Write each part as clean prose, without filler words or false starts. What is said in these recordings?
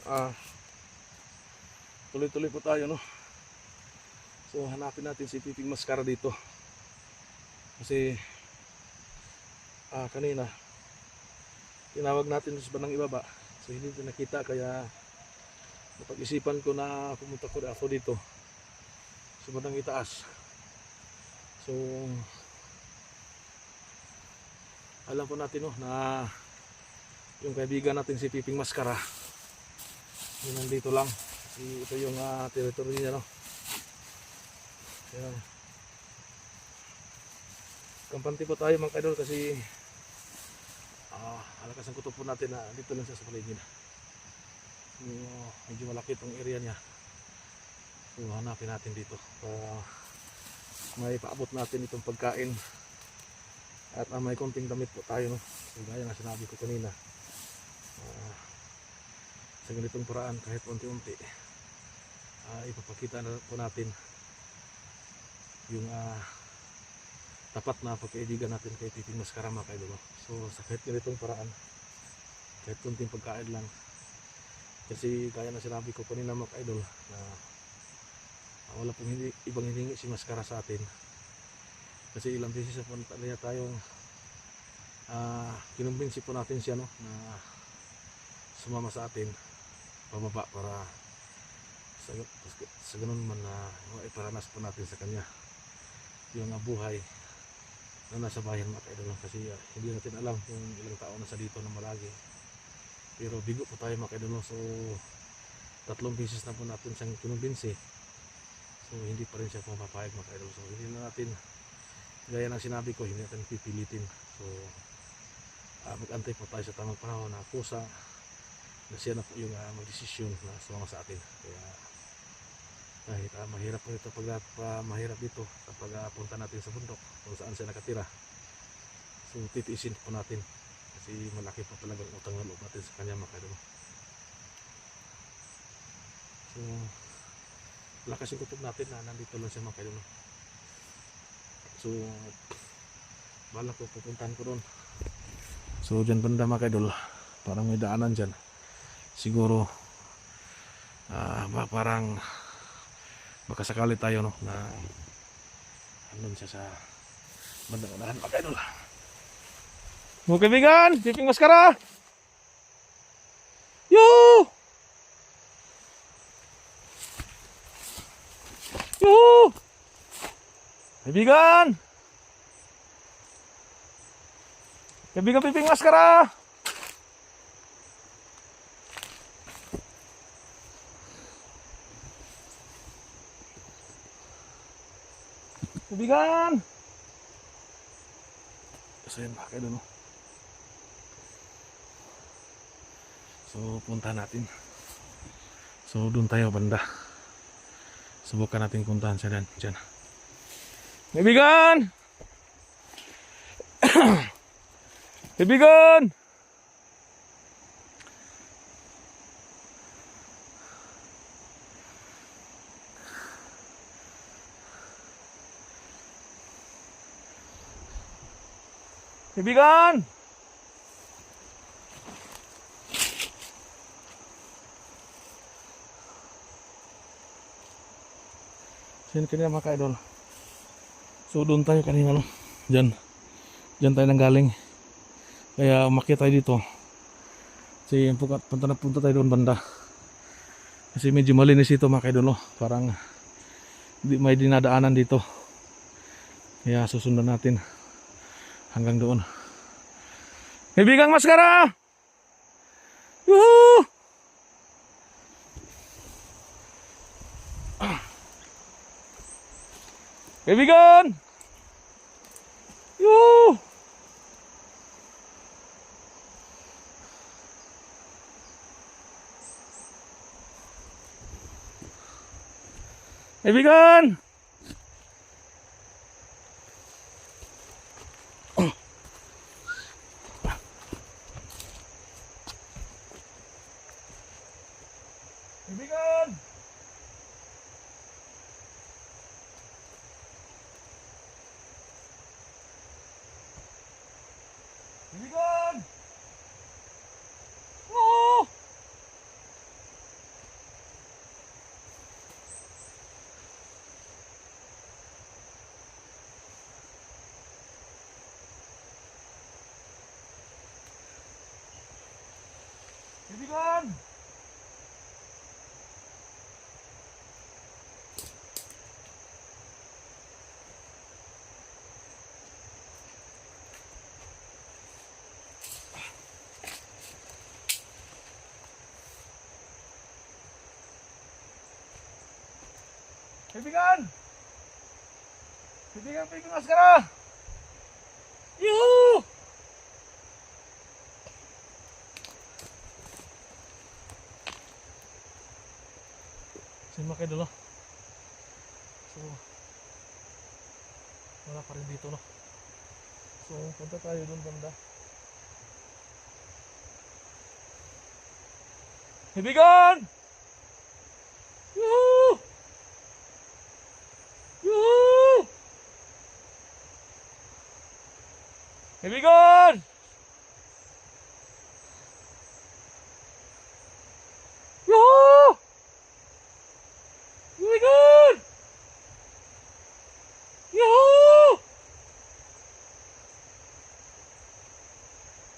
ah, tuloy-tuloy po tayo, no? So hanapin natin si Piping Mascara dito. Kasi kanina tinawag natin sa bandang ibaba. So hindi ito nakita, kaya napag-isipan ko na pumunta ko ako dito sa bandang itaas. So alam po natin, no, na yung kaibigan natin si Piping Mascara yun nandito lang. Ito yung territory niya, no? Kaya kampante po tayo mga kaidol, kasi alakas ang kutob po natin na dito lang siya sa paligid. So, medyo malaki itong area niya. So hanapin natin dito para may paabot natin itong pagkain at may konting damit po tayo, no? So gaya nga sinabi ko kanina, sa ganitong paraan kahit unti-unti ipapakita na po natin yung tapat na pagkaibigan natin kay Piping Mascara mga kaidol. So sa kahit ganitong paraan, kahit kunting pagkain lang, kasi kaya na sinabi ko kanina mga kaidol na wala pong ibang hiningi si Mascara sa atin, kasi ilang beses na po niya tayong kinumbinsi po natin siya, no, na sumama sa atin pababa para sa ganun man na iparanas po natin sa kanya yung buhay na nasa bayan mga kaidol. Kasi hindi natin alam kung ilang taon na sa dito na malagi, pero bigo po tayo mga kaidol. So 3 beses na po natin siyang kinumbinsi, so hindi pa rin siya pumapayag mga kaidol. So hindi na natin, gaya ng sinabi ko, hindi natin pipilitin. So mag-antay po tayo sa tamang panahon na kusa na siya na po yung magdesisyon na sumama sa atin. Kaya kahit mahirap po ito mahirap dito kapag punta natin sa bundok kung saan siya nakatira, so titiisin po natin kasi malaki po talagang utang na loob natin sa kanya mga kaidol. So lakas yung kutob natin na nandito lang siya mga kaidol. So bala ko pupuntahan ko doon. So dyan banda mga kaidol, parang may daanan dyan siguro, parang baka sakali tayo, no, na andun siya sa bandang unahan mga kaidol. Mga kaibigan, Piping Mascara! Yoo! Yoo! Kaibigan! Kaibigan Piping Mascara! Kaibigan! So yun mga kaidol, no? So puntahan natin. So doon tayo banda. Subukan natin puntahan siya dyan. Kaibigan! Kaibigan! Kaibigan! Sino kanina mga kaidol? So doon tayo kanina, no? Diyan tayo nanggaling. Kaya umakyat tayo dito. Kasi punta tayo doon banda. Kasi medyo malinis ito mga kaidol, no? Parang may dinadaanan dito. Kaya susundan natin hanggang doon. Kaibigang Mascara! Yuhu! Kaibigan! Yuhu! Kaibigan! Kaibigan! Kaibigan! Oh! Kaibigan! Kaibigan! Kaibigan, pingin maskara! Yuhu! Simak kayo dulu. So, wala pa rin dito, no? So, punta tayo dun banda. Kaibigan! Yuhu! Yuhu! Kaibigan! Yuhu! Kaibigan! Yuhu!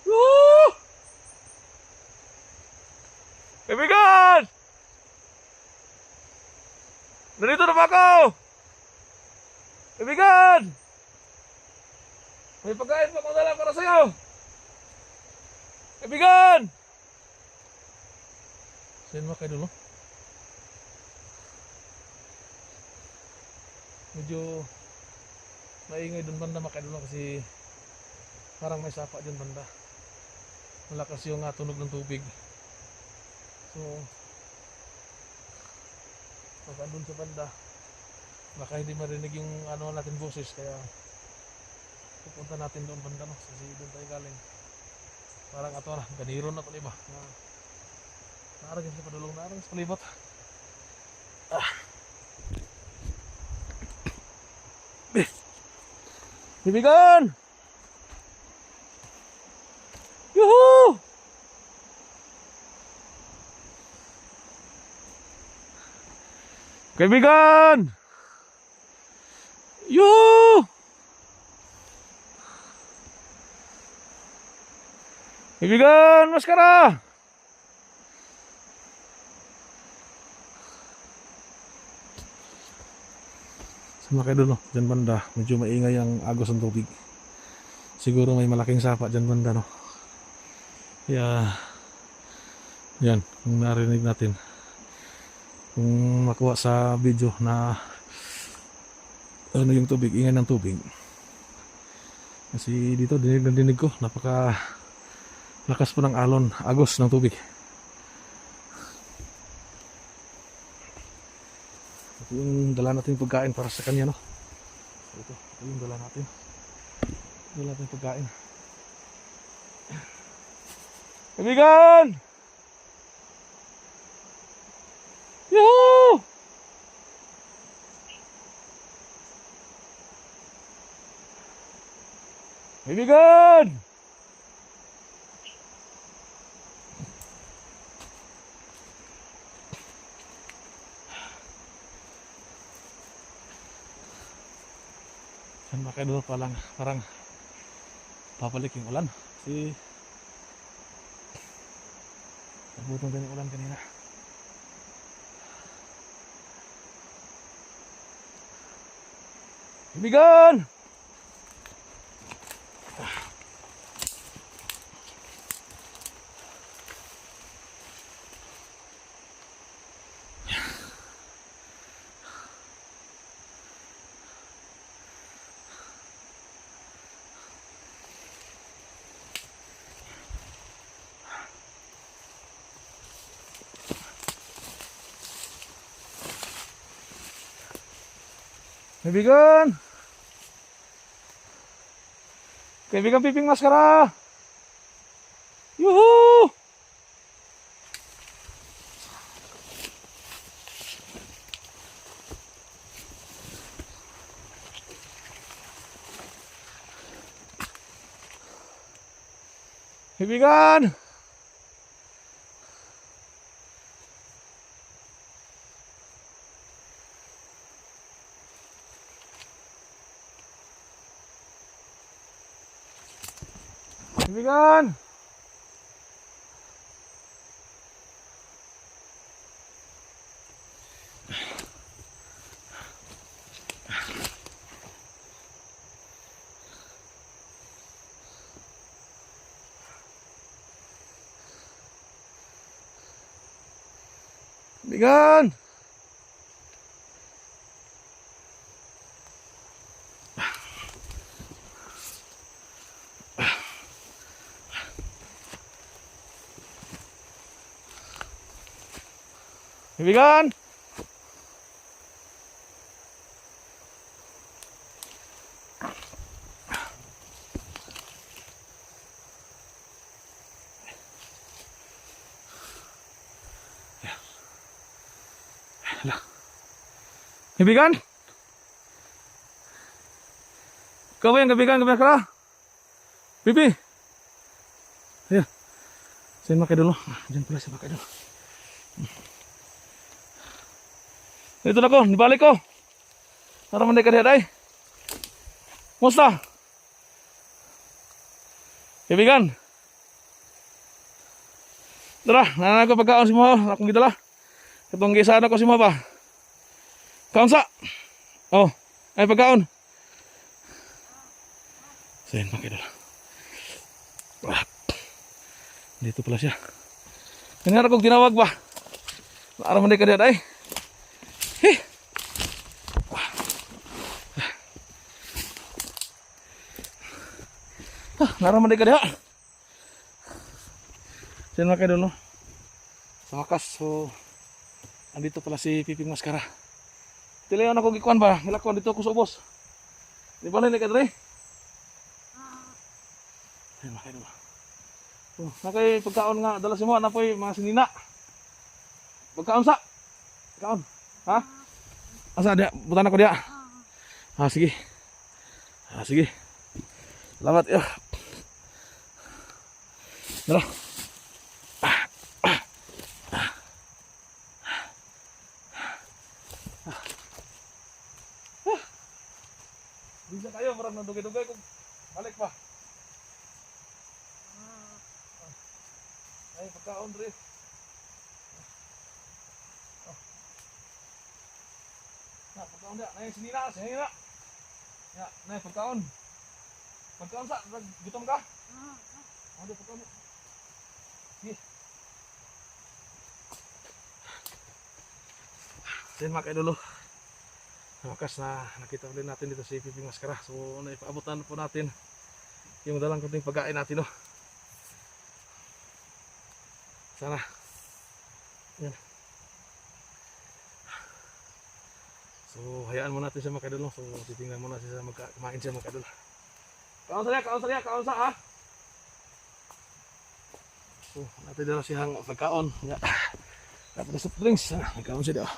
Yuhu! Kaibigan! Narito na ba ako? Kaibigan! May pagkain pa akong dala para sa'yo! Kaibigan! Saan mo kayo dulu? Medyo maingay dun banda mga kayo kasi parang may sapa dyan banda. Malakas yung tunog ng tubig. So, pag andun sa banda, baka hindi marinig yung natin boses, kaya pupunta natin doon banda, no? Kasi doon tayo galing. Parang ato na, ganiro na ito, diba? Naaragin sa padulong, naaragin sa palibot. Kaibigan! Yuhu! Kaibigan! Yuhu! Kaibigan, maskara! Sama kayo doon, no? Diyan banda, medyo maingay ang agos ng tubig. Siguro may malaking sapa diyan banda, no? Kaya, yan, kung narinig natin, kung makuha sa video na yung tubig, ingay ng tubig. Kasi dito, dinig ko, napaka lakas po ng alon, agos ng tubig. Ito yung dala natin pagkain para sa kanya, no? Ito yung dala natin. Dala natin pagkain. Kaibigan! Yuhu! Kaibigan! Saan ba kayo doon parang papalik yung ulan. Kasi nagbutan din yung ulan kanina. Kaibigan! Kaibigan! Kaibigan, piping maskara! Yuhu! Kaibigan! Kaibigan! Bigan! Bigan! Kaibigan? Ikaw ba yung kaibigan? Kaibigan ka? Bibi? Ayan. Saan makay dulu? Diyan pala siya makay dulu. Dito na ko, nibalik ko. Para manday ka diya day. Musta? Kaibigan? Tara, nanan ko pagkaon si mo. Akong gidala. Katong gisaan ako si mo pa. Kaon sa? Oh, ay pagkaon. Saan makay dulu. Dito pala siya. Kanina kong tinawag ba? Para manday ka diya day. Naraman din ka diha. Saan mga kayo no? Sa wakas, so andito pala si Piping Maskara. Tilayon ako gikuan ba? Hilakon dito ako sa ubos. Di ba nila ka dre? Saan mga kayo no? Oh, nakay pagkaon nga, dala si mo, na po'y mga sinina. Pagkaon sa? Pagkaon? Ha? Asa dia? Butan ako dia. Ah, sige. Ah, sige. Salamat ya. Tara. Bisa kayo, marang nandugay-dugay kung balik pa. Ay, pagkaon rin. Na, pagkaon dia. Nay, sinina, sinina. Ya, nay, pagkaon. Pagkaon sa, gutom ka? Ano, pagkaon dia. Sige. Then mga kaidolo, wakas na nakita ulit natin dito si Piping Maskara. So naipaabutan po natin yung dalang kunting pagkain natin, no? Sana yan. So hayaan mo natin siya mga kaidolo. So titingnan muna siya kumain siya mga kaidolo. Kaon sa ha. So natin dala siyang pagkaon. Ya. Dapat soft drinks. Nagkaon siya daw.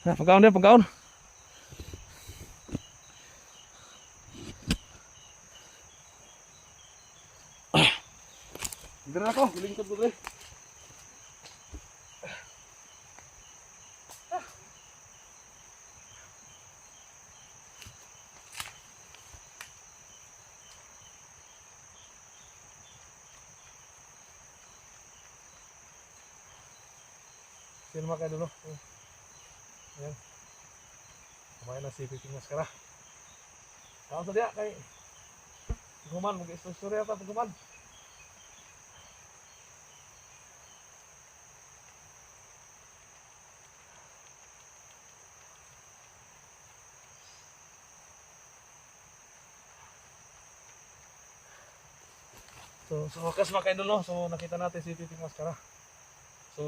Pagkaon dia, pagkaon. Dito na ako, lingkod ko dito. Sino mga kayo dulu? Ayan. Kumain na si Piping Maskara. Kaon sa diya kay Guman, mag-istorya ta Guman. So wakas mga kayo dulu. So nakita natin si Piping Maskara. So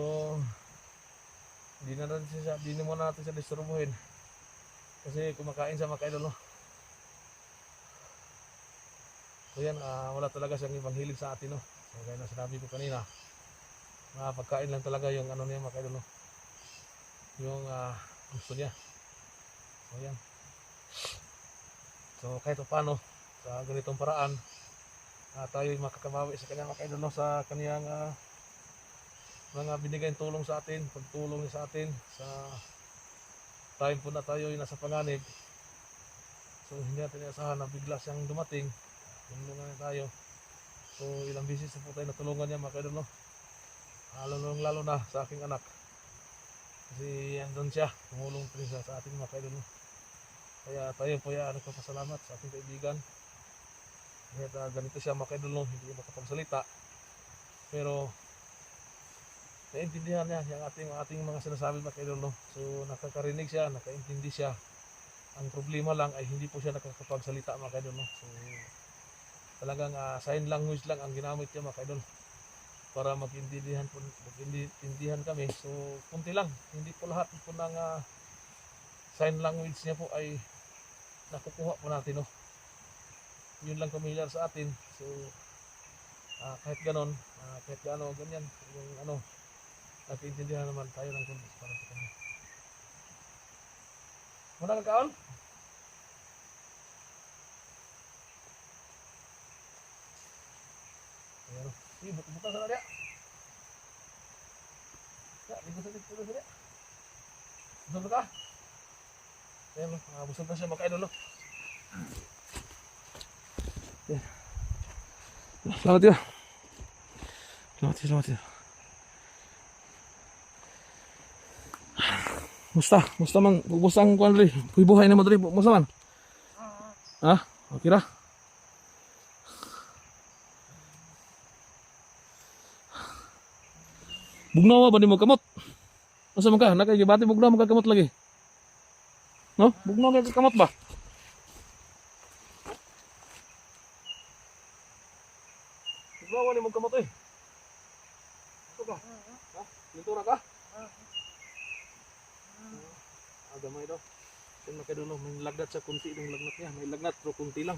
hindi mo na natin siya disturbuhin. Kasi kumakain sa mga kaidol, no? So yan, wala talaga siyang ibang hilig sa atin, no? So kaya na sinabi ko kanina, pagkain lang talaga yung ano niya mga kaidol, no? Yung gusto niya. So yan. So kahit paano, sa ganitong paraan, tayo makakabawi sa kanya mga kaidol, no? Sa kaniyang mga binigay tulong sa atin, pagtulong niya sa atin sa time po na tayo yung nasa panganib. So hindi natin inasahan na bigla siyang dumating, tulungan na tayo. So ilang beses na po tayo natulungan niya mga kaidol, no? Lalo na sa aking anak, kasi andun siya, tumulong pa rin siya sa ating mga kaidol, no? Kaya tayo po ay nagpapasalamat sa ating kaibigan. Kahit ganito siya mga kaidol, no, hindi makapagsalita. Pero naintindihan niya yung ating mga sinasabi mga kaidol, no. So nakakarinig siya, nakaintindi siya. Ang problema lang ay hindi po siya nakakapagsalita mga kaidol, no. So talagang sign language lang ang ginamit niya mga kaidol para mag-intindihan kami. So kunti lang, hindi po lahat po ng sign language niya po ay nakukuha po natin, no. Yun lang familiar sa atin. So kahit ganon, kahit gaano ganyan yung nag-iintindihan naman tayo ng kundi para sa kanya. Muna ka kaon? Ayan o. Sige, buka sa nadia. Ya, ligo sa nadia. Busog na ka? Ayan o, busog na siya makaidol o. Selamat ya. Selamat ya. Musta man bubusang kuan diri. Buhay na mo diri, musta man? Ha? Okay ra. Bugnawa ba ni mo kamot? Asa man ka? Nakagibati bugnawa mo kamot lagi. No? Bugnawa ka kamot ba? Bugnawa ni mo kamot eh. Ito ka? Ha? Lintura ka? Gamay daw. Kung makadulo, may lagnat sa kunti ng lagnat niya. May lagnat pero kunti lang.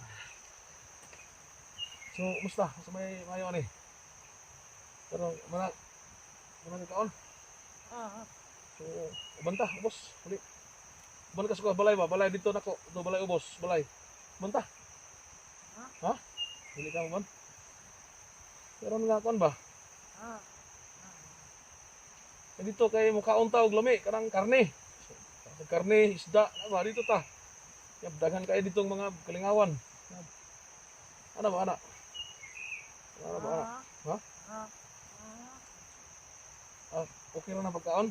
So, musta? Sa may mayo ani? Pero mana kaon? So, ubanta, ubos. Uli. Uban ka sa balay ba? Balay dito nako. Do balay ubos, balay. Ubanta. Ha? Dili ka uban? Pero nga kaon ba? Dito kay mukhaon ta og lami kanang karne. Karne, isda, ano dito ta. Dagan kayo ditong mga kalingawan. Ano ba anak? Ano ba anak? Ha? Okay lang na pagkaon?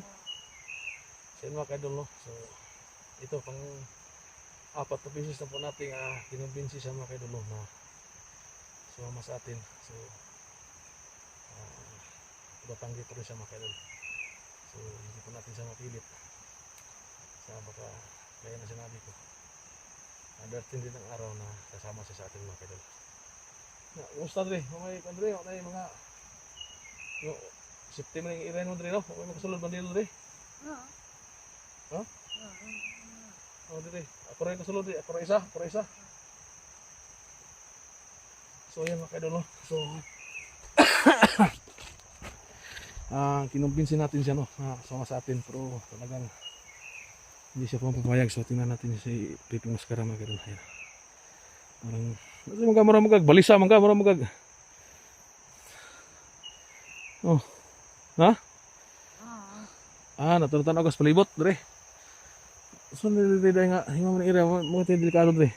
Sa mga kaidol, no? So, ito pang 4 na beses na po natin kinumbinsi sa mga kaidol, no, na sumama sa atin. So, batanggi pa rin siya mga kaidol. So, hindi po natin siya mapilit. Sa baka gaya na sinabi ko, darating din ang araw na kasama siya sa ating mga kaidol. Kumusta dre? May kandre, may mga September ng iren mo dre, no? May makasulod ba nilo dre? Ha? Dre, ako rin kasulod dre, ako rin isa. So yan mga kaidol, no? So kinumbinsin natin siya, no? Sama sa atin, pero talagang hindi siya papayag. So tingnan natin si Pipi Mascara mga kaidol. Parang balisa magag. Oh. Ha? Naturutan ako sa palibot dre. So nililiday nga himang na ira mo delikado dre.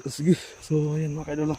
Sige. So ayan mga kaidol.